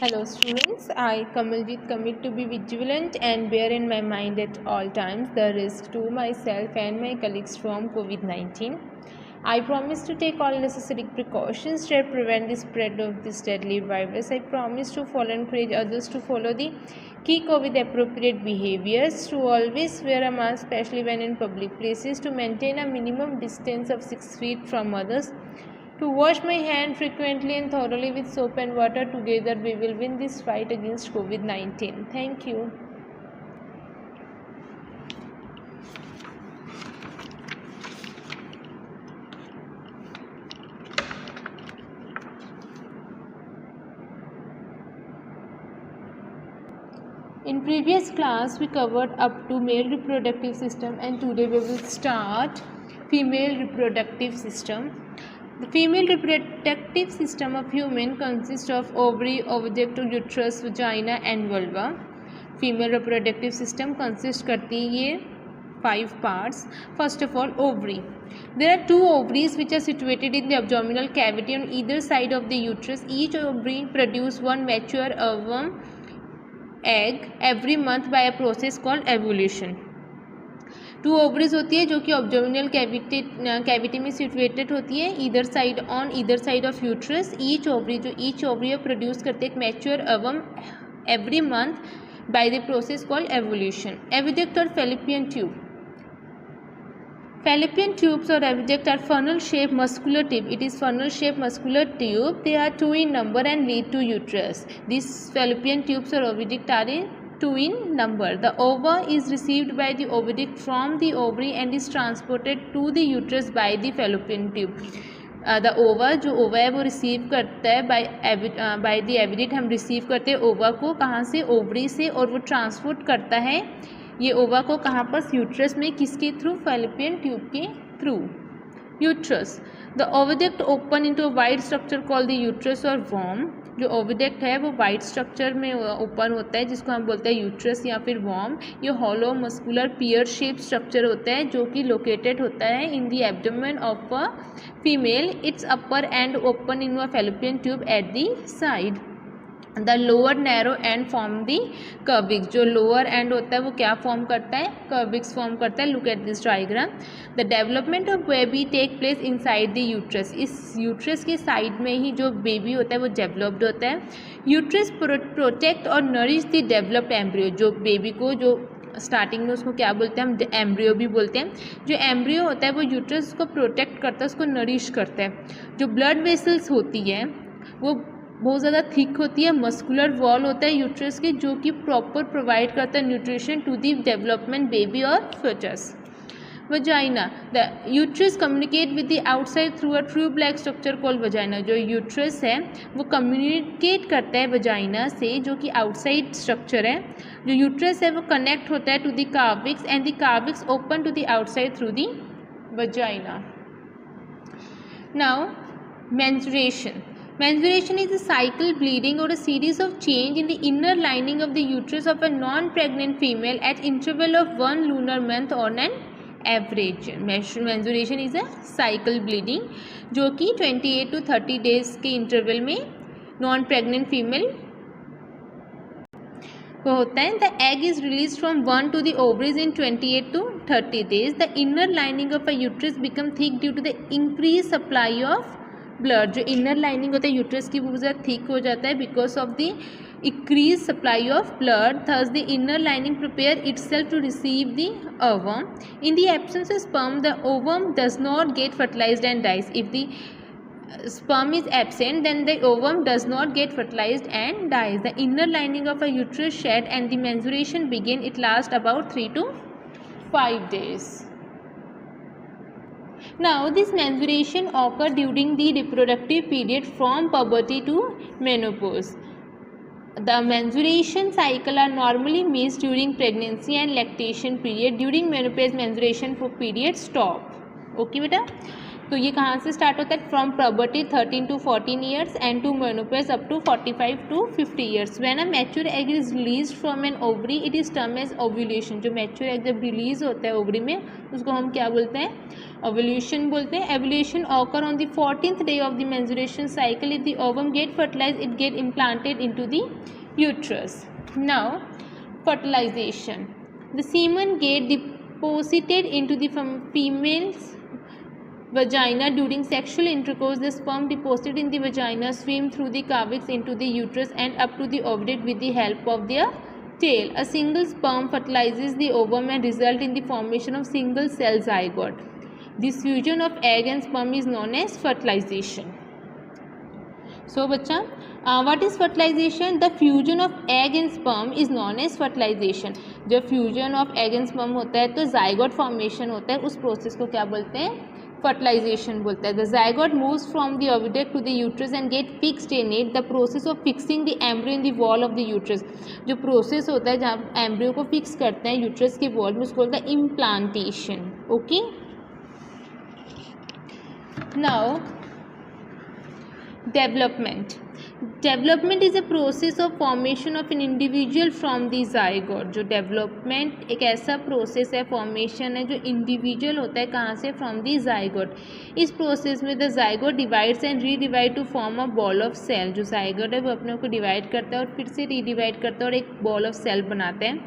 Hello students, I Kamaljit commit to be vigilant and bear in my mind at all times the risk to myself and my colleagues from COVID-19. I promise to take all necessary precautions to prevent the spread of this deadly virus. I promise to follow and encourage others to follow the key COVID appropriate behaviors, to always wear a mask especially when in public places, to maintain a minimum distance of 6 feet from others, to wash my hand frequently and thoroughly with soap and water. Together we will win this fight against COVID-19. Thank you. In previous class we covered up to male reproductive system, and today we will start female reproductive system. The female reproductive system of human consists of ovary, oviduct, uterus, vagina and vulva. Female reproductive system consists करती है ये 5 parts. First of all, ovary. There are 2 ovaries which are situated in the abdominal cavity on either side of the uterus. Each ovary produce one mature ovum egg every month by a process called ovulation. 2 ovaries होती है जो कि ऑब्डोमिनल cavity में situated होती है either side of uterus. Each ovary produce करते एक mature ovum every month by the process called evolution. Oviduct और Fallopian tube. Fallopian tubes or oviduct are funnel-shaped muscular tube. It is funnel-shaped muscular tube. They are 2 in number and lead to uterus. These fallopian tubes or oviduct are 2 in number. The ova is received by the oviduct from the ovary and is transported to the uterus by the fallopian tube. The ova जो ova है वो receive करता है by the oviduct. हम receive करते हैं ova को कहाँ से? ओवरी से, और वो ट्रांसपोर्ट करता है ये ओवा को कहाँ पर? यूट्रस में. किसके थ्रू? फैलोपियन ट्यूब के through. Uterus. The oviduct open into a wide structure called the uterus और वॉर्म. जो ओविडक्ट है वो वाइड स्ट्रक्चर में ओपन होता है जिसको हम बोलते हैं यूट्रस या फिर वॉर्म. ये hollow muscular pear shape structure होता है जो कि लोकेटेड होता है in the abdomen of a female. Its upper end open in a Fallopian tube at the side. The lower narrow end form the cervix. जो लोअर एंड होता है वो क्या फॉर्म करता है? कर्विक्स फॉर्म करता है. Look at this diagram. The development of baby take place inside the uterus. इस यूट्रस के साइड में ही जो बेबी होता है वो डेवलप्ड होता है. यूट्रस प्रोटेक्ट और नरिश द डेवलप्ड एम्ब्रियो. जो बेबी को जो स्टार्टिंग में उसको क्या बोलते हैं? हम एम्ब्रियो भी बोलते हैं. जो एम्ब्रियो होता है वो यूट्रस को प्रोटेक्ट करता है, उसको नरिश करता है. जो ब्लड वेसल्स होती है वो बहुत ज़्यादा थिक होती है. मस्कुलर वॉल होता है यूट्रस के जो कि प्रॉपर प्रोवाइड करता है nutrition to the development baby और fetus. Vagina. The uterus communicate with the outside through a true black structure called vagina. जो यूट्रस है वो कम्युनिकेट करता है वजाइना से जो कि आउटसाइड स्ट्रक्चर है. जो यूट्रस है वो कनेक्ट होता है to the cervix and the cervix open to the outside through the vagina. Now menstruation. Menstruation is a cycle, bleeding or a series of change in the inner lining of the uterus of a non-pregnant female at interval of 1 lunar month on an average. Menstruation is a cycle bleeding जो कि 28 to 30 days के interval में non-pregnant female को होता है. The egg is released from one to the ovaries in 28 to 30 days. The inner lining of a uterus become thick due to the increased supply of blood. जो inner lining होता है uterus की वो बहुत ज़्यादा थिक हो जाता है because of the increase supply of blood. Thus the inner lining prepare itself to receive the ovum. In the absence of sperm the ovum does not get fertilized and dies. If the sperm is absent then the ovum does not get fertilized and dies. The inner lining of a uterus shed and the menstruation begin. It lasts about 3 to 5 days. Now this menstruation occurs during the reproductive period from puberty to menopause. The menstruation cycle are normally missed during pregnancy and lactation period. During menopause menstruation period stop. Okay बेटा. तो ये कहाँ से start होता है? From puberty 13 to 14 years and to menopause up to 45 to 50 years. When a mature egg is release from an ovary it is term as ovulation. जो mature egg जब release होता है ओवरी में उसको हम क्या बोलते हैं? ओव्यूलेशन बोलते हैं। Ovulation occur on the 14th day of the menstruation cycle. If the ovum get fertilized it get implanted into the uterus. Now fertilization. The semen get deposited into the female's vagina during sexual intercourse. The sperm deposited in the vagina swim through the cervix into the uterus and up to the ovary with the help of their tail. A single sperm fertilizes the ovum and result in the formation of single cell zygote. This fusion of egg and sperm is known as fertilization. So बच्चा, what is fertilization? The fusion of egg and sperm is known as fertilization. जब fusion of egg and sperm होता है तो zygote formation होता है, उस process को क्या बोलते हैं? Fertilization बोलता है. The zygote moves from the oviduct to the uterus and get fixed in it. The process of fixing the embryo in the wall of the uterus. जो process होता है जहाँ embryo को fix करते हैं uterus के wall में उसको बोलता है implantation. Okay? Now development. Development is a process of formation of an individual from the zygote. जो development एक ऐसा process है, formation है जो individual होता है कहाँ से? From the zygote. इस process में the zygote divides and redivide to form a ball of cell. जो zygote है वो अपने को divide करता है और फिर से redivide करता है और एक ball of cell बनाते हैं.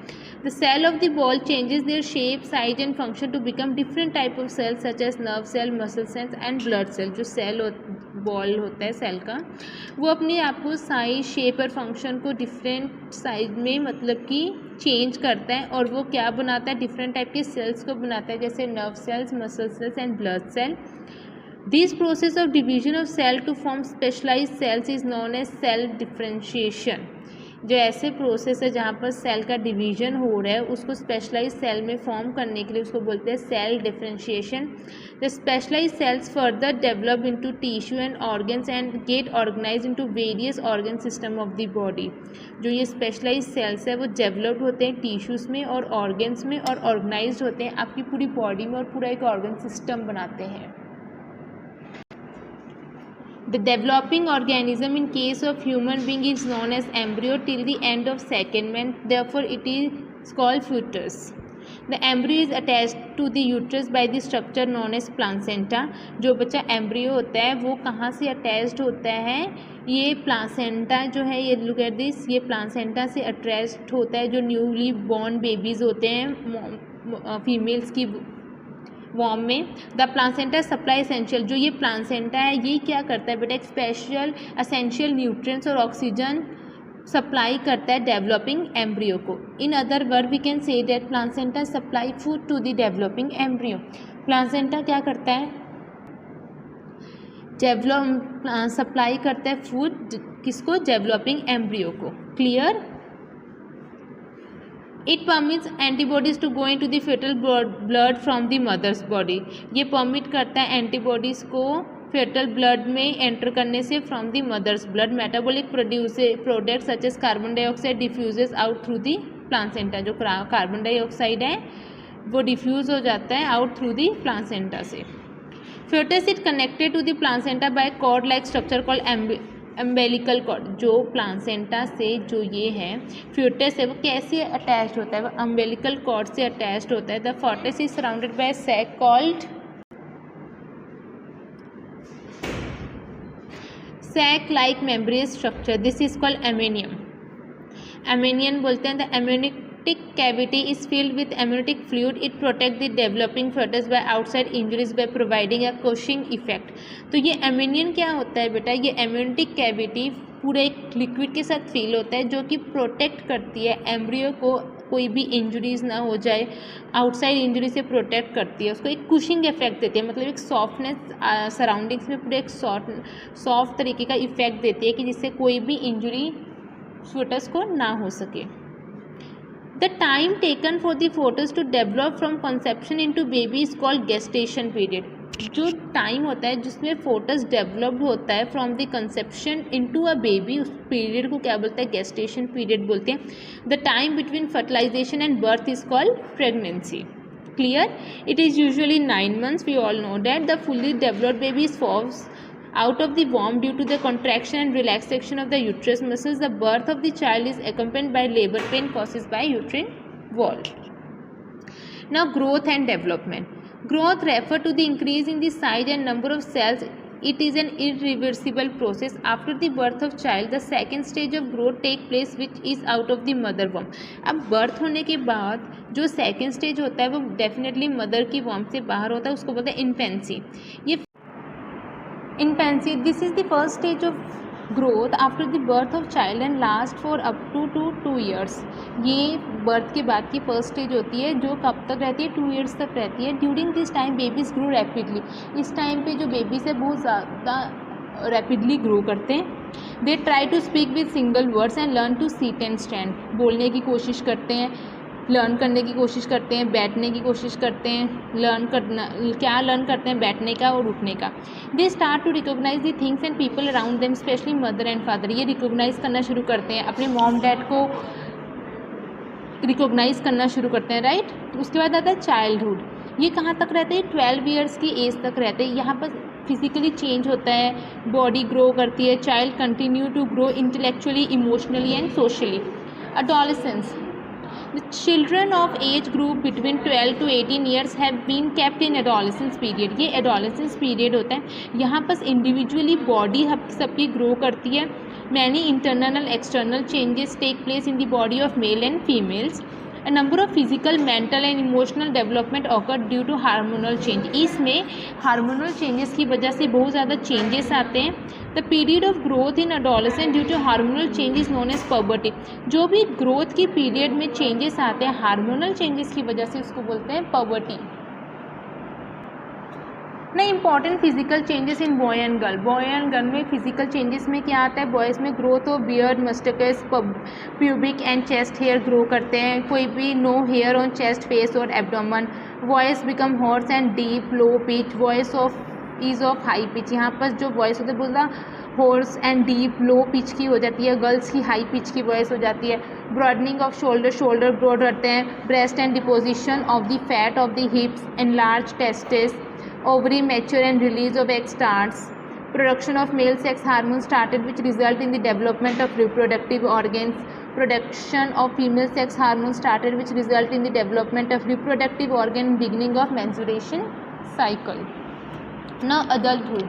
The cell of the ball changes their shape, size and function to become different type of cells such as nerve cell, muscle cells and blood cell. जो cell बॉल होता है cell का वो अपने आप को साइज शेप और function को डिफरेंट साइज में मतलब कि चेंज करता है और वो क्या बनाता है? डिफरेंट टाइप के सेल्स को बनाता है जैसे nerve cells, muscle cells and blood cell. This process of division of cell to form specialized cells is known as cell differentiation. जो ऐसे प्रोसेस है जहाँ पर सेल का डिवीजन हो रहा है उसको स्पेशलाइज सेल में फॉर्म करने के लिए उसको बोलते हैं cell differentiation. The specialize cells further develop into tissue and organs and get organize into various organ system of the body. जो ये स्पेशलाइज सेल्स है वो डेवलप्ड होते हैं टिश्यूज़ में और ऑर्गन्स में और ऑर्गेनाइज्ड होते हैं आपकी पूरी बॉडी में और पूरा एक ऑर्गन सिस्टम बनाते हैं. The developing organism in case of human being is known as embryo till the end of second month. Therefore, it is called fetus. The embryo is attached to the uterus by the structure known as placenta. जो बच्चा embryo होता है वो कहाँ से attached होता है? ये placenta जो है ये look at this, ये placenta से attached होता है. जो newly born babies होते हैं females की वॉर्म में. The placenta supply essential. जो ये प्लासेंटा है ये क्या करता है बेटा? एक स्पेशल एसेंशियल न्यूट्रिएंट्स और ऑक्सीजन सप्लाई करता है डेवलपिंग एम्ब्रियो को. In other word we can say that placenta supply food to the developing embryo. Placenta क्या करता है? सप्लाई करता है फूड किसको? डेवलपिंग एम्ब्रियो को. Clear? It permits antibodies to go into the fetal blood from the mother's body. ये permit करता है एंटीबॉडीज़ को फेटल ब्लड में एंटर करने से from the mother's blood. Metabolic product such as carbon dioxide diffuses out through the placenta. जो carbon dioxide है वो डिफ्यूज़ हो जाता है आउट थ्रू द प्लासेंटा से. fetus is connected to the placenta by cord like structure called umbilical cord. जो placenta से जो ये है फ्यूटस है वो कैसे अटैच्ड होता है? वो अम्बेलिकल कॉर्ड से अटैच्ड होता है. The fetus is surrounded by sac called sac like membranous structure. This is called amnion. Amnion बोलते हैं. The amniotic cavity is filled with amniotic fluid. It protects the developing fetus by outside injuries by providing a cushioning effect. तो ये एमेनियन क्या होता है बेटा? ये amniotic cavity पूरा एक लिक्विड के साथ फिल होता है जो कि प्रोटेक्ट करती है एम्ब्रियो को, कोई भी इंजरीज ना हो जाए, आउटसाइड इंजरी से प्रोटेक्ट करती है, उसको एक कुशिंग इफेक्ट देती है. मतलब एक सॉफ्टनेस सराउंडिंग्स में पूरे एक सॉफ्ट तरीके का इफेक्ट देती है कि जिससे कोई भी इंजरी fetus को ना हो सके. The time taken for the fetus to develop from conception into baby is called gestation period. जो टाइम होता है जिसमें fetus डेवलप्ड होता है from the conception into a baby, उस पीरियड को क्या बोलते हैं? gestation period बोलते हैं. The time between fertilisation and birth is called pregnancy. Clear? It is usually 9 months. We all know that the fully developed baby falls out of the womb due to the contraction and relaxation of the uterus muscles. The birth of the child is accompanied by labor pain caused by uterine wall. Now, growth and development. Growth refers to the increase in the size and number of cells. It is an irreversible process. After the birth of child, the second stage of growth take place, which is out of the mother womb. अब birth होने के बाद जो second stage होता है वो definitely mother की womb से बाहर होता है, उसको बोलते हैं infancy. ये infancy, this is the first stage of growth after the birth of child and last for up to 2 years. ये birth के बाद की first stage होती है जो कब तक रहती है, 2 years तक रहती है. During this time babies grow rapidly. इस टाइम पे जो babies है बहुत ज़्यादा rapidly grow करते हैं. They try to speak with single words and learn to sit and stand. बोलने की कोशिश करते हैं, लर्न करने की कोशिश करते हैं, बैठने की कोशिश करते हैं. लर्न करते हैं बैठने का और उठने का. They start to recognize the things and people around them, specially mother and father. ये रिकोगनाइज करना शुरू करते हैं, अपने मॉम डैड को रिकोगनाइज करना शुरू करते हैं, राइट. उसके बाद आता है चाइल्डहुड. ये कहाँ तक रहते हैं, 12 ईयर्स की एज तक रहते हैं. यहाँ पर फिजिकली चेंज होता है, बॉडी ग्रो करती है, child continue to grow intellectually, emotionally and socially. Adolescence. The children of age group between 12 to 18 years have been kept in adolescence period. ये adolescence period होता है. यहाँ पर individually body सबकी grow करती है. Many internal and external changes take place in the body of male and females. A number of physical, mental and emotional development occur due to hormonal change. इसमें hormonal changes की वजह से बहुत ज़्यादा changes आते हैं. The period of growth in adolescence due to hormonal change is known as puberty. जो भी growth की period में changes आते हैं hormonal changes की वजह से उसको बोलते हैं puberty. ना important physical changes in boy and girl. Boy and girl में फिजिकल चेंजेस में क्या आता है, बॉयज़ में growth of beard, moustache, pubic and chest hair grow करते हैं. कोई भी no hair on chest, face और abdomen. Voice become hoarse and deep low pitch. Voice is of high pitch. यहाँ पर जो वॉइस होता है बोलता hoarse and deep low pitch की हो जाती है. गर्ल्स की हाई पिच की वॉइस हो जाती है. ब्रॉडनिंग ऑफ शोल्डर ब्रॉड रहते हैं. Breast and deposition of the fat of the हिप्स and large testis. Ovary mature and release of egg starts. Production of male sex hormones started, which result in the development of reproductive organs. Production of female sex hormones started, which result in the development of reproductive organ. Beginning of menstruation cycle. Now adulthood.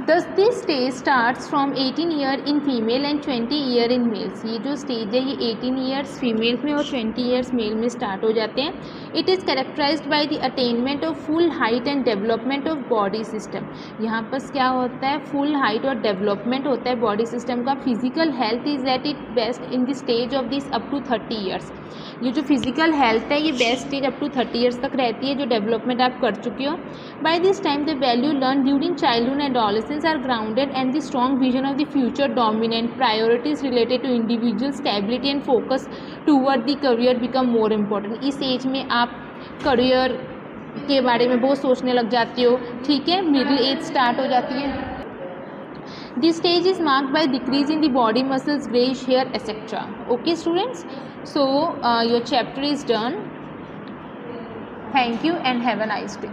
Thus this stage starts from 18 year in female and 20 year in males. ये जो stage है ये 18 years female में और 20 years mail में start हो जाते हैं. It is characterized by the attainment of full height and development of body system. यहाँ पर क्या होता है, फुल हाइट और डेवलपमेंट होता है बॉडी सिस्टम का. Physical health is at it best in the stage of this up to 30 years. ये जो फिजिकल हेल्थ है ये best stage up to 30 years तक रहती है, जो डेवलपमेंट आप कर चुके हो. By this time the value learn during childhood and adolescence are grounded and the strong vision of the future dominant. Priorities related to individual stability and focus toward the career become more important. इस as में आप career के बारे में बहुत सोचने लग जाती हो, ठीक है. मिडिल एज स्टार्ट हो जाती है. This stage is marked by decrease in the body muscles, grayish hair, etc. Okay students, so your chapter is done. Thank you and have a nice day.